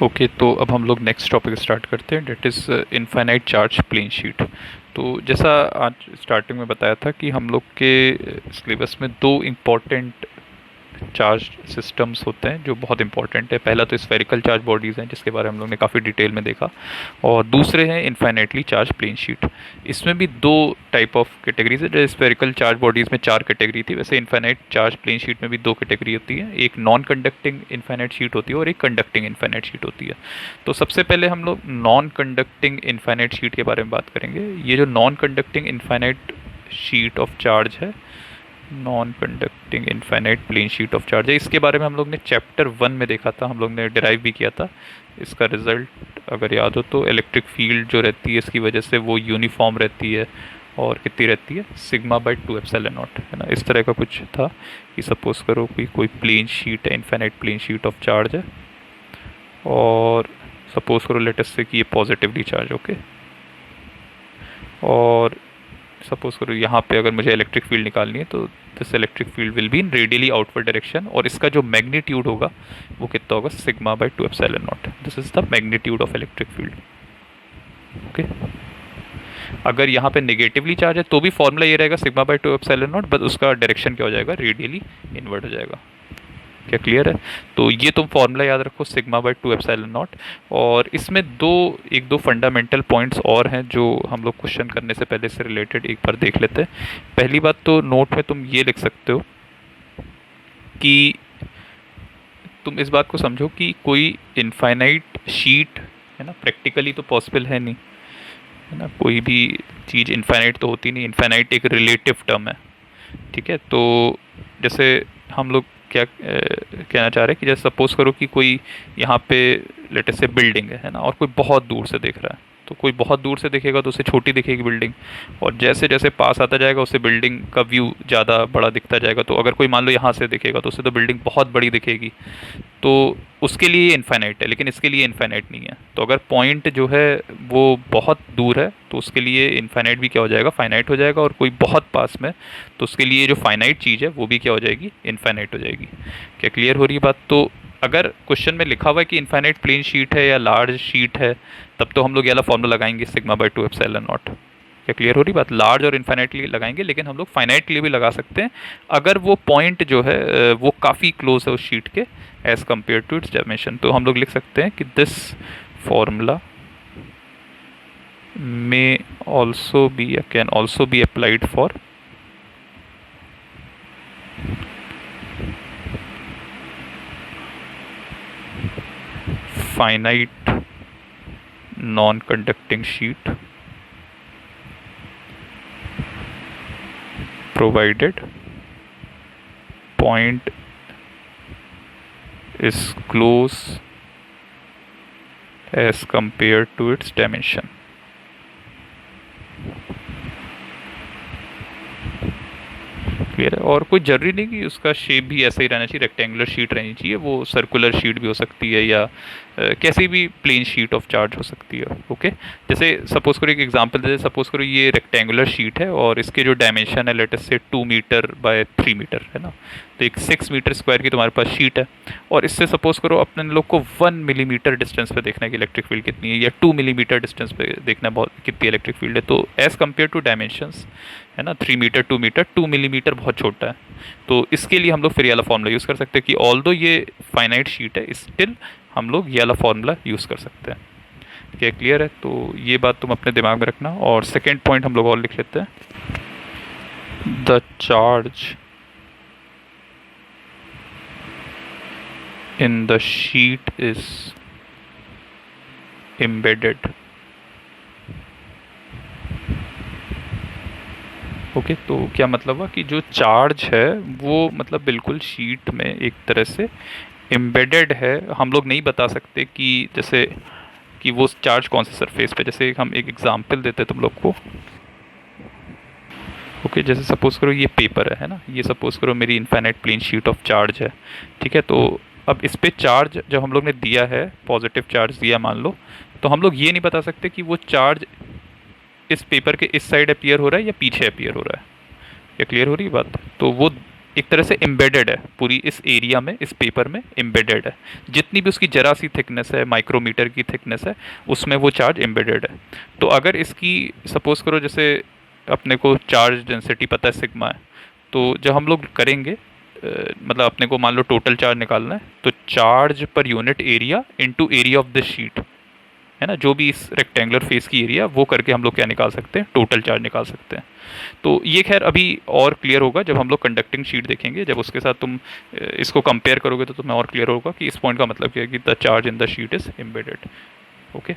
Okay, तो अब हम लोग नेक्स्ट टॉपिक स्टार्ट करते हैं, that is infinite charge plane sheet. तो जैसा आज स्टार्टिंग में बताया था कि हम लोग के सिलेबस में दो इम्पॉर्टेंट चार्ज सिस्टम्स होते हैं जो बहुत इंपॉर्टेंट है। पहला तो स्फेरिकल चार्ज बॉडीज़ हैं जिसके बारे में हम लोग ने काफ़ी डिटेल में देखा, और दूसरे हैं इनफाइनाइटली चार्ज प्लेन शीट। इसमें भी दो टाइप ऑफ कैटेगरीज है। जैसे स्फेरिकल चार्ज बॉडीज़ में चार कैटेगरी थी, वैसे इनफाइनाइट चार्ज प्लेन शीट में भी दो कैटेगरी होती है। एक नॉन कंडक्टिंग इनफाइनाइट शीट होती है और एक कंडक्टिंग इनफाइनाइट शीट होती है। तो सबसे पहले हम लोग नॉन कंडक्टिंग इनफाइनाइट शीट के बारे में बात करेंगे। ये जो non conducting infinite sheet of charge है, non conducting infinite plane sheet of charge है, इसके बारे में हम लोग ने चैप्टर 1 में देखा था, हम लोग ने डिराइव भी किया था। इसका रिजल्ट अगर याद हो तो इलेक्ट्रिक फील्ड जो रहती है इसकी वजह से वो यूनिफॉर्म रहती है, और कितनी रहती है, सिग्मा बाई 2 एप्सिलॉन नॉट, है ना। इस तरह का कुछ था कि सपोज करो कि कोई प्लेन शीट है, infinite plane sheet of charge है, और सपोज करो लेटेस्ट से कि ये पॉजिटिवली चार्ज, ओके। और सपोज करो यहाँ पे अगर मुझे इलेक्ट्रिक फील्ड निकालनी है तो this electric field will be in radially outward direction, और इसका जो मैग्नीट्यूड होगा वो कितना होगा, sigma by 2 epsilon not. This is the magnitude of electric field, okay. अगर यहाँ पे नेगेटिवली चार्ज है तो भी फॉर्मूला ये रहेगा सिग्मा बाई 2 एप्सिलॉन नॉट, बस उसका डायरेक्शन क्या हो जाएगा, रेडियली इनवर्ट हो जाएगा। क्या क्लियर है? तो ये तुम फॉर्मूला याद रखो, सिग्मा बाई 2 एप्सिलॉन नॉट। और इसमें दो फंडामेंटल पॉइंट्स और हैं जो हम लोग क्वेश्चन करने से पहले से रिलेटेड एक बार देख लेते हैं। पहली बात तो नोट में तुम ये लिख सकते हो कि तुम इस बात को समझो कि कोई इनफाइनाइट शीट, है ना, प्रैक्टिकली तो पॉसिबल है नहीं, है ना। कोई भी चीज़ इनफाइनाइट तो होती नहीं, इनफाइनाइट एक रिलेटिव टर्म है, ठीक है। तो जैसे हम लोग क्या कहना चाह रहे हैं कि जैसे सपोज करो कि कोई यहाँ पे लेटेस्ट से बिल्डिंग है ना, और कोई बहुत दूर से देख रहा है, तो कोई बहुत दूर से देखेगा तो उसे छोटी दिखेगी बिल्डिंग, और जैसे जैसे पास आता जाएगा उससे बिल्डिंग का व्यू ज़्यादा बड़ा दिखता जाएगा। तो अगर कोई मान लो यहाँ से दिखेगा तो उसे तो बिल्डिंग बहुत बड़ी दिखेगी, तो उसके लिए इनफाइनाइट है, लेकिन इसके लिए इनफाइनाइट नहीं है। तो अगर पॉइंट जो है वो बहुत दूर है तो उसके लिए इनफाइनाइट भी क्या हो जाएगा, फाइनाइट हो जाएगा, और कोई बहुत पास में तो उसके लिए जो फाइनाइट चीज़ है वो भी क्या हो जाएगी, इनफाइनाइट हो जाएगी। क्या क्लियर हो रही है बात? तो अगर क्वेश्चन में लिखा हुआ है कि इनफाइनाइट प्लेन शीट है या लार्ज शीट है, तब तो हम लोग ये वाला फॉर्मूला लगाएंगे, सिग्मा बाई 2 एप्सिलॉन नॉट। क्या क्लियर हो रही बात? लार्ज और इनफाइनाइट के लिए लगाएंगे, लेकिन हम लोग फाइनाइट के लिए भी लगा सकते हैं अगर वो पॉइंट जो है वो काफ़ी क्लोज है उस शीट के edge compare to its dimension. तो हम लोग लिख सकते हैं कि this formula may also be can also be applied for finite non-conducting sheet provided point is close as compared to its dimension। Clear है? और कोई जरूरी नहीं कि उसका शेप भी ऐसा ही रहना चाहिए, रेक्टेंगुलर शीट रहनी चाहिए, वो सर्कुलर शीट भी हो सकती है, या कैसी भी प्लेन शीट ऑफ चार्ज हो सकती है, ओके। जैसे सपोज करो एक एग्जांपल दे, सपोज करो ये रेक्टेंगुलर शीट है और इसके जो डायमेंशन है लेटेस्ट से 2 मीटर बाय 3 मीटर, है ना। तो एक 6 मीटर स्क्वायर की तुम्हारे पास शीट है, और इससे सपोज करो अपने लोग को 1 मिलीमीटर डिस्टेंस पे देखना है कि इलेक्ट्रिक फील्ड कितनी है, या 2 मिलीमीटर डिस्टेंस पे देखना है बहुत कितनी इलेक्ट्रिक फील्ड है। तो एज कम्पेयर टू डायमेंशंस, है ना, 3 मीटर 2 मीटर, 2 मिलीमीटर बहुत छोटा है। तो इसके लिए हम लोग फिर ये वाला फॉर्मूला यूज़ कर सकते हैं कि ऑल्दो ये फाइनाइट शीट है स्टिल हम लोग ये वाला फॉर्मूला यूज़ कर सकते हैं। क्या क्लियर है? तो ये बात तुम अपने दिमाग में रखना। और सेकेंड पॉइंट हम लोग और लिख लेते हैं, the charge in the sheet is embedded, okay. तो क्या मतलब हुआ कि जो चार्ज है वो मतलब बिल्कुल शीट में एक तरह से एम्बेडेड है। हम लोग नहीं बता सकते कि जैसे कि वो चार्ज कौन से सरफेस पे, जैसे हम एक एग्जांपल देते हैं तुम लोग को, ओके। जैसे सपोज करो ये पेपर है ना, ये सपोज करो मेरी infinite plane sheet of charge है, ठीक है। तो अब इस पे चार्ज जब हम लोग ने दिया है, पॉजिटिव चार्ज दिया मान लो, तो हम लोग ये नहीं बता सकते कि वो चार्ज इस पेपर के इस साइड अपीयर हो रहा है या पीछे अपीयर हो रहा है। ये क्लियर हो रही है बात? तो वो एक तरह से एम्बेडेड है पूरी इस एरिया में, इस पेपर में एम्बेडेड है। जितनी भी उसकी जरा सी थिकनेस है, माइक्रोमीटर की थिकनेस है, उसमें वो चार्ज एम्बेडेड है। तो अगर इसकी सपोज करो जैसे अपने को चार्ज डेंसिटी पता है सिग्मा है, तो जब हम लोग करेंगे मतलब अपने को मान लो टोटल चार्ज निकालना है, तो charge per unit area into area of the sheet, है ना, जो भी इस रेक्टेंगुलर फेस की एरिया वो करके हम लोग क्या निकाल सकते हैं, टोटल चार्ज निकाल सकते हैं। तो ये खैर अभी और क्लियर होगा जब हम लोग कंडक्टिंग शीट देखेंगे, जब उसके साथ तुम इसको कंपेयर करोगे तो तुम्हें और क्लियर होगा कि इस पॉइंट का मतलब क्या है कि the charge in the sheet is embedded. Okay.